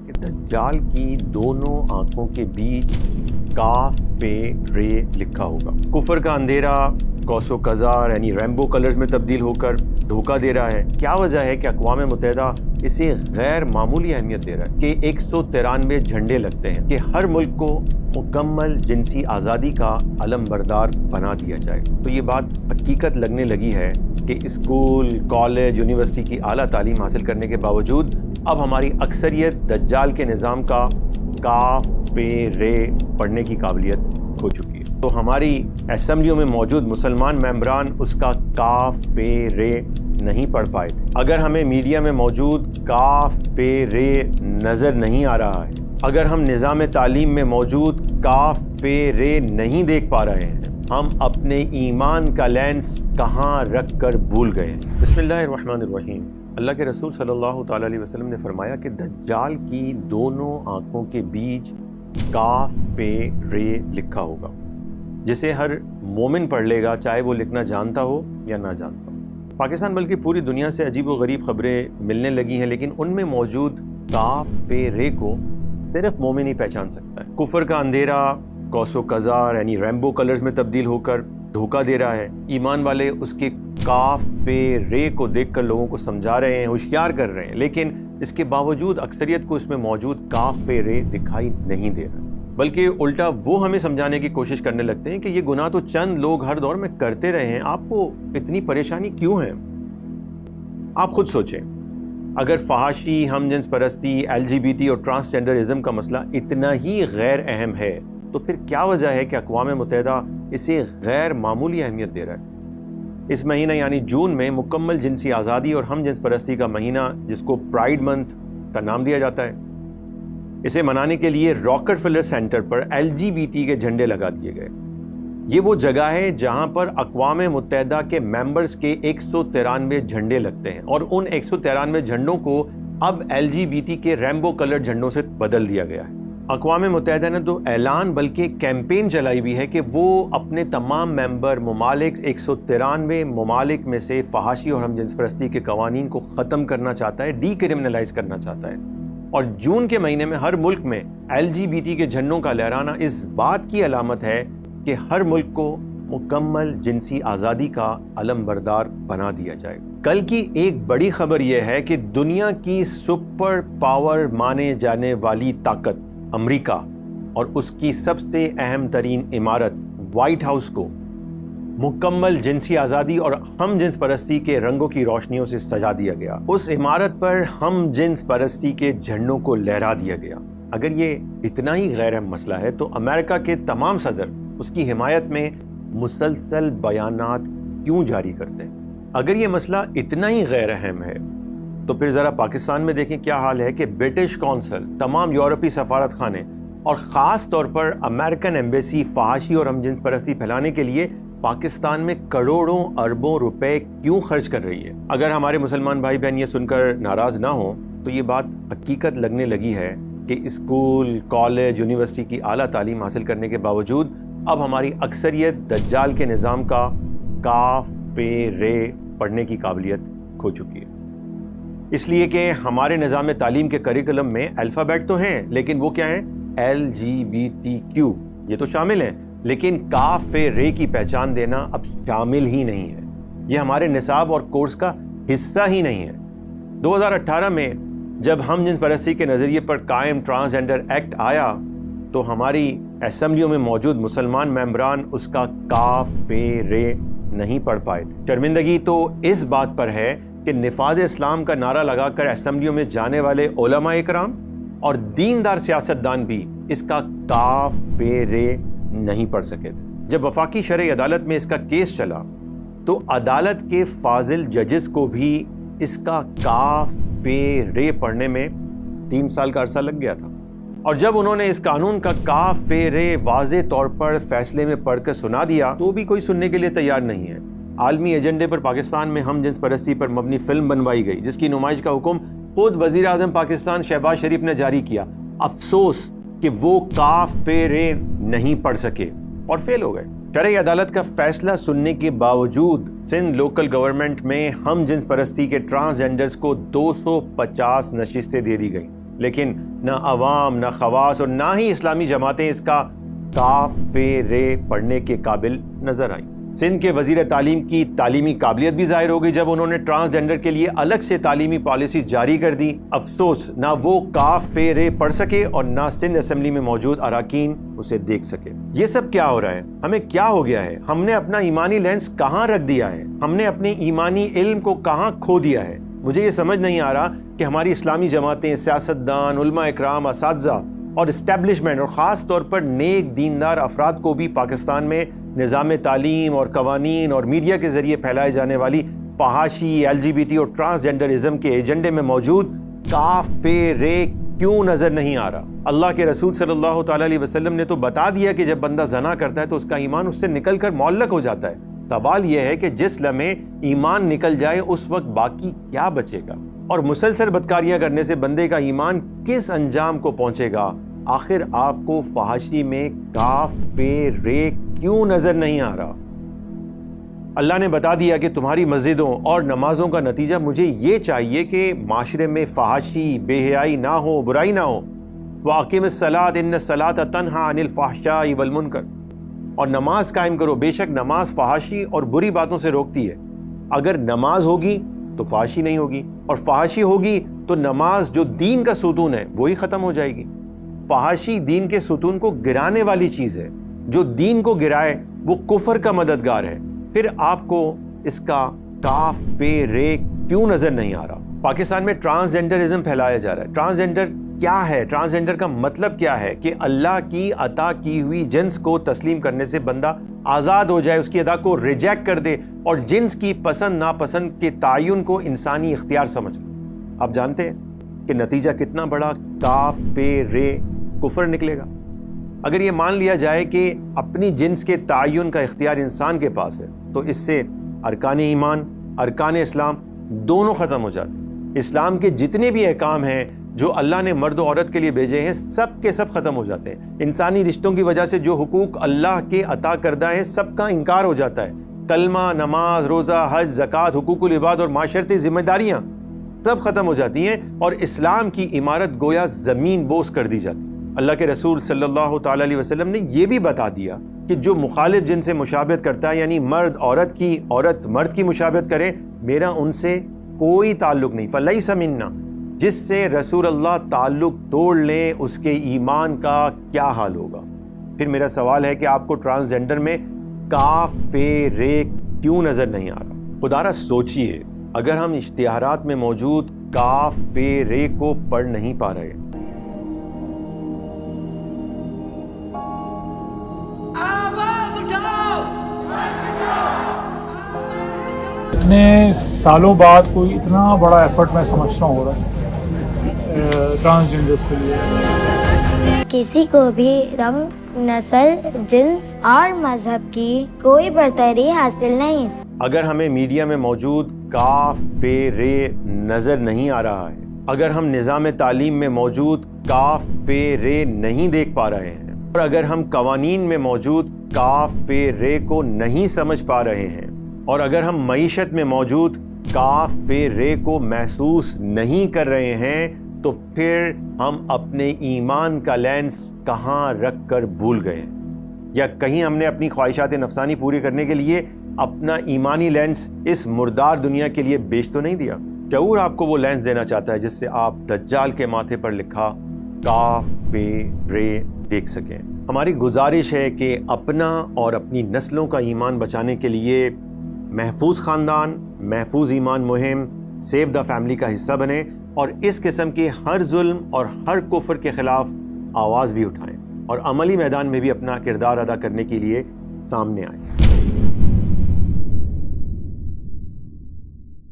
کہ دجال کی دونوں آنکھوں کے بیچ کاف پہ رے لکھا ہوگا۔ کفر کا اندھیرا قوس و قزح یعنی ریمبو کلرز میں تبدیل ہو کر دھوکہ دے رہا ہے۔ کیا وجہ ہے کہ اقوام متحدہ اسے غیر معمولی اہمیت دے رہا ہے کہ 193 جھنڈے لگتے ہیں کہ ہر ملک کو مکمل جنسی آزادی کا علم بردار بنا دیا جائے؟ تو یہ بات حقیقت لگنے لگی ہے کہ اسکول، کالج، یونیورسٹی کی اعلیٰ تعلیم حاصل کرنے کے باوجود اب ہماری اکثریت دجال کے نظام کا کاف پہ رے پڑھنے کی قابلیت کھو چکی ہے۔ تو ہماری اسمبلیوں میں موجود مسلمان ممبران اس کا کاف پہ رے نہیں پڑھ پائے تھے۔ اگر ہمیں میڈیا میں موجود کاف پہ رے نظر نہیں آ رہا ہے، اگر ہم نظام تعلیم میں موجود کاف پہ رے نہیں دیکھ پا رہے ہیں، ہم اپنے ایمان کا لینس کہاں رکھ کر بھول گئے ہیں؟ بسم اللہ الرحمن الرحیم۔ اللہ کے رسول صلی اللہ تعالی علیہ وسلم نے فرمایا کہ دجال کی دونوں آنکھوں کے بیچ کاف پہ رے لکھا ہوگا، جسے ہر مومن پڑھ لے گا، چاہے وہ لکھنا جانتا ہو یا نہ جانتا ہو۔ پاکستان بلکہ پوری دنیا سے عجیب و غریب خبریں ملنے لگی ہیں، لیکن ان میں موجود کاف پہ رے کو صرف مومن ہی پہچان سکتا ہے۔ کفر کا اندھیرا قوس و قزح یعنی ریمبو کلرز میں تبدیل ہو کر دھوکہ دے رہا ہے۔ ایمان والے اس کے کاف پہ رے کو دیکھ کر لوگوں کو سمجھا رہے ہیں، ہوشیار کر رہے ہیں، لیکن اس کے باوجود اکثریت کو اس میں موجود کاف پہ رے دکھائی نہیں دے رہا، بلکہ الٹا وہ ہمیں سمجھانے کی کوشش کرنے لگتے ہیں کہ یہ گناہ تو چند لوگ ہر دور میں کرتے رہے ہیں، آپ کو اتنی پریشانی کیوں ہے؟ آپ خود سوچیں، اگر فحاشی، ہم جنس پرستی، LGBT اور ٹرانسجنڈرازم کا مسئلہ اتنا ہی غیر اہم ہے تو پھر کیا وجہ ہے کہ اقوام متحدہ اسے غیر معمولی اہمیت دے رہا ہے؟ اس مہینہ یعنی جون میں مکمل جنسی آزادی اور ہم جنس پرستی کا مہینہ، جس کو پرائیڈ منتھ کا نام دیا جاتا ہے، اسے منانے کے لیے راکٹ فیلر سینٹر پر LGBT کے جھنڈے لگا دیے گئے۔ یہ وہ جگہ ہے جہاں پر اقوام متحدہ کے ممبرز کے 193 جھنڈے لگتے ہیں، اور ان 193 جھنڈوں کو اب LGBT کے ریمبو کلر جھنڈوں سے بدل دیا گیا ہے۔ اقوام متحدہ نے تو اعلان بلکہ کیمپین چلائی بھی ہے کہ وہ اپنے تمام ممبر ممالک 193 ممالک میں سے فحاشی اور ہم جنس پرستی کے قوانین کو ختم کرنا چاہتا ہے، ڈی کرمنلائز کرنا چاہتا ہے۔ اور جون کے مہینے میں ہر ملک میں LGBT کے جھنڈوں کا لہرانا اس بات کی علامت ہے کہ ہر ملک کو مکمل جنسی آزادی کا علم بردار بنا دیا جائے۔ کل کی ایک بڑی خبر یہ ہے کہ دنیا کی سپر پاور مانے جانے والی طاقت امریکہ اور اس کی سب سے اہم ترین عمارت وائٹ ہاؤس کو مکمل جنسی آزادی اور ہم جنس پرستی کے رنگوں کی روشنیوں سے سجا دیا گیا۔ اس عمارت پر ہم جنس پرستی کے جھنڈوں کو لہرا دیا گیا۔ اگر یہ اتنا ہی غیر اہم مسئلہ ہے تو امریکہ کے تمام صدر اس کی حمایت میں مسلسل بیانات کیوں جاری کرتے ہیں؟ اگر یہ مسئلہ اتنا ہی غیر اہم ہے تو پھر ذرا پاکستان میں دیکھیں کیا حال ہے کہ برٹش کونسل، تمام یورپی سفارت خانے اور خاص طور پر امریکن ایمبیسی فحاشی اور ہم جنس پرستی پھیلانے کے لیے پاکستان میں کروڑوں اربوں روپے کیوں خرچ کر رہی ہے۔ اگر ہمارے مسلمان بھائی بہن یہ سن کر ناراض نہ ہوں تو یہ بات حقیقت لگنے لگی ہے کہ اسکول، کالج، یونیورسٹی کی اعلیٰ تعلیم حاصل کرنے کے باوجود اب ہماری اکثریت دجال کے نظام کا کاف پہ رے پڑھنے کی قابلیت کھو چکی ہے۔ اس لیے کہ ہمارے نظام تعلیم کے کریکولم میں الفابیٹ تو ہیں، لیکن وہ کیا ہیں؟ LGBTQ، یہ تو شامل ہیں، لیکن کاف پہ رے کی پہچان دینا اب شامل ہی نہیں ہے۔ یہ ہمارے نصاب اور کورس کا حصہ ہی نہیں ہے۔ 2018 میں جب ہم جنس پرستی کے نظریے پر قائم ٹرانسجنڈر ایکٹ آیا تو ہماری اسمبلیوں میں موجود مسلمان ممبران اس کا کاف پہ رے نہیں پڑھ پائے تھے۔ شرمندگی تو اس بات پر ہے کہ نفاذ اسلام کا نعرہ لگا کر اسمبلیوں میں جانے والے علماء اکرام اور دیندار سیاستدان بھی اس کا کاف پہ رے نہیں پڑھ سکے تھے۔ جب وفاقی شرعی عدالت میں اس کا کیس چلا تو عدالت کے فاضل ججز کو بھی اس کا کاف پہ رے پڑھنے میں 3 سال کا عرصہ لگ گیا تھا، اور جب انہوں نے اس قانون کا کاف پہ رے واضح طور پر فیصلے میں پڑھ کر سنا دیا تو بھی کوئی سننے کے لیے تیار نہیں ہے۔ عالمی ایجنڈے پر پاکستان میں ہم جنس پرستی پر مبنی فلم بنوائی گئی، جس کی نمائش کا حکم خود وزیر اعظم پاکستان شہباز شریف نے جاری کیا۔ افسوس کہ وہ کاف پہ رے نہیں پڑھ سکے اور فیل ہو گئے۔ شرعی عدالت کا فیصلہ سننے کے باوجود سندھ لوکل گورنمنٹ میں ہم جنس پرستی کے ٹرانسجنڈرز کو 250 نشستیں دے دی گئیں۔ لیکن نہ عوام، نہ خواص اور نہ ہی اسلامی جماعتیں اس کا کاف پہ رے پڑھنے کے قابل نظر آئیں۔ سندھ کے وزیر تعلیم کی تعلیمی قابلیت بھی ظاہر ہو گئی جب انہوں نے ٹرانسجنڈر کے لیے الگ سے تعلیمی پالیسی جاری کر دی۔ افسوس، نہ وہ کاف پہ رے پڑھ سکے اور نہ سندھ اسمبلی میں موجود اراکین اسے دیکھ سکے۔ یہ سب کیا ہو رہا ہے؟ ہمیں کیا ہو گیا ہے؟ ہم نے اپنا ایمانی لینس کہاں رکھ دیا ہے؟ ہم نے اپنے ایمانی علم کو کہاں کھو دیا ہے؟ مجھے یہ سمجھ نہیں آ رہا کہ ہماری اسلامی جماعتیں، سیاستدان، علماء اکرام، اساتذہ اور اسٹیبلشمنٹ اور خاص طور پر نیک دیندار افراد کو بھی پاکستان میں نظام تعلیم اور قوانین اور میڈیا کے ذریعے پھیلائے جانے والی فحاشی، LGBT اور ٹرانسجنڈرزم کے ایجنڈے میں موجود کاف پہ رے کیوں نظر نہیں آ رہا؟ اللہ کے رسول صلی اللہ تعالیٰ علیہ وسلم نے تو بتا دیا کہ جب بندہ زنا کرتا ہے تو اس کا ایمان اس سے نکل کر معلق ہو جاتا ہے۔ سوال یہ ہے کہ جس لمحے ایمان نکل جائے اس وقت باقی کیا بچے گا؟ اور مسلسل بدکاریاں کرنے سے بندے کا ایمان کس انجام کو پہنچے گا؟ آخر آپ کو فحاشی میں کاف پہ رے کیوں نظر نہیں آ رہا؟ اللہ نے بتا دیا کہ تمہاری مسجدوں اور نمازوں کا نتیجہ مجھے یہ چاہیے کہ معاشرے میں فحاشی، بے حیائی نہ ہو، برائی نہ ہو۔ وَأَقِمِ الصَّلَاةَ إِنَّ الصَّلَاةَ تَنْهَىٰ عَنِ الْفَحْشَاءِ وَالْمُنكَرِ، اور نماز قائم کرو، بے شک نماز فحاشی اور بری باتوں سے روکتی ہے۔ اگر نماز ہوگی تو فحاشی نہیں ہوگی، اور فحاشی ہوگی تو نماز جو دین کا ستون ہے وہی ختم ہو جائے گی۔ فحاشی دین کے ستون کو گرانے والی چیز ہے، جو دین کو گرائے وہ کفر کا مددگار ہے۔ پھر آپ کو اس کا کاف پہ رے کیوں نظر نہیں آ رہا؟ پاکستان میں ٹرانسجنڈرزم پھیلایا جا رہا ہے۔ ٹرانسجنڈر کیا ہے؟ ٹرانسجنڈر کا مطلب کیا ہے؟ کہ اللہ کی عطا کی ہوئی جنس کو تسلیم کرنے سے بندہ آزاد ہو جائے، اس کی ادا کو ریجیکٹ کر دے اور جنس کی پسند ناپسند کے تعین کو انسانی اختیار سمجھ لے۔ آپ جانتے ہیں کہ نتیجہ کتنا بڑا کاف پہ رے کفر نکلے گا؟ اگر یہ مان لیا جائے کہ اپنی جنس کے تعین کا اختیار انسان کے پاس ہے تو اس سے ارکان ایمان، ارکان اسلام دونوں ختم ہو جاتے ہیں۔ اسلام کے جتنے بھی احکام ہیں جو اللہ نے مرد و عورت کے لیے بھیجے ہیں سب کے سب ختم ہو جاتے ہیں۔ انسانی رشتوں کی وجہ سے جو حقوق اللہ کے عطا کردہ ہیں سب کا انکار ہو جاتا ہے۔ کلمہ، نماز، روزہ، حج، زکوٰۃ، حقوق العباد اور معاشرتی ذمہ داریاں سب ختم ہو جاتی ہیں اور اسلام کی عمارت گویا زمین بوس کر دی جاتی ہے۔ اللہ کے رسول صلی اللہ تعالیٰ علیہ وسلم نے یہ بھی بتا دیا کہ جو مخالف جن سے مشابہت کرتا ہے، یعنی مرد عورت کی، عورت مرد کی مشابہت کرے، میرا ان سے کوئی تعلق نہیں۔ فَلَيْسَ مِنَّا، جس سے رسول اللہ تعلق توڑ لیں اس کے ایمان کا کیا حال ہوگا؟ پھر میرا سوال ہے کہ آپ کو ٹرانسجنڈر میں کاف پہ رے کیوں نظر نہیں آ رہا؟ خدا را سوچئے، اگر ہم اشتہارات میں موجود کاف پہ رے کو پڑھ نہیں پا رہے، اتنے سالوں بعد کوئی اتنا بڑا ایفرٹ میں سمجھتا ہوں ہو رہا ہے ٹرانسجنڈرس کے لیے۔ کسی کو بھی رنگ، نسل، جنس اور مذہب کی کوئی برتری حاصل نہیں۔ اگر ہمیں میڈیا میں موجود کاف پہ رے نظر نہیں آ رہا ہے، اگر ہم نظام تعلیم میں موجود کاف پہ رے نہیں دیکھ پا رہے ہیں، اور اگر ہم قوانین میں موجود کاف پہ رے کو نہیں سمجھ پا رہے ہیں، اور اگر ہم معیشت میں موجود کاف پہ رے کو محسوس نہیں کر رہے ہیں تو پھر ہم اپنے ایمان کا لینس کہاں رکھ کر بھول گئے ہیں؟ یا کہیں ہم نے اپنی خواہشات نفسانی پوری کرنے کے لیے اپنا ایمانی لینس اس مردار دنیا کے لیے بیچ تو نہیں دیا؟ شعور آپ کو وہ لینس دینا چاہتا ہے جس سے آپ دجال کے ماتھے پر لکھا کاف پہ رے دیکھ سکیں۔ ہماری گزارش ہے کہ اپنا اور اپنی نسلوں کا ایمان بچانے کے لیے محفوظ خاندان، محفوظ ایمان مہم، سیو دا فیملی کا حصہ بنیں اور اس قسم کے ہر ظلم اور ہر کفر کے خلاف آواز بھی اٹھائیں اور عملی میدان میں بھی اپنا کردار ادا کرنے کے لیے سامنے آئیں۔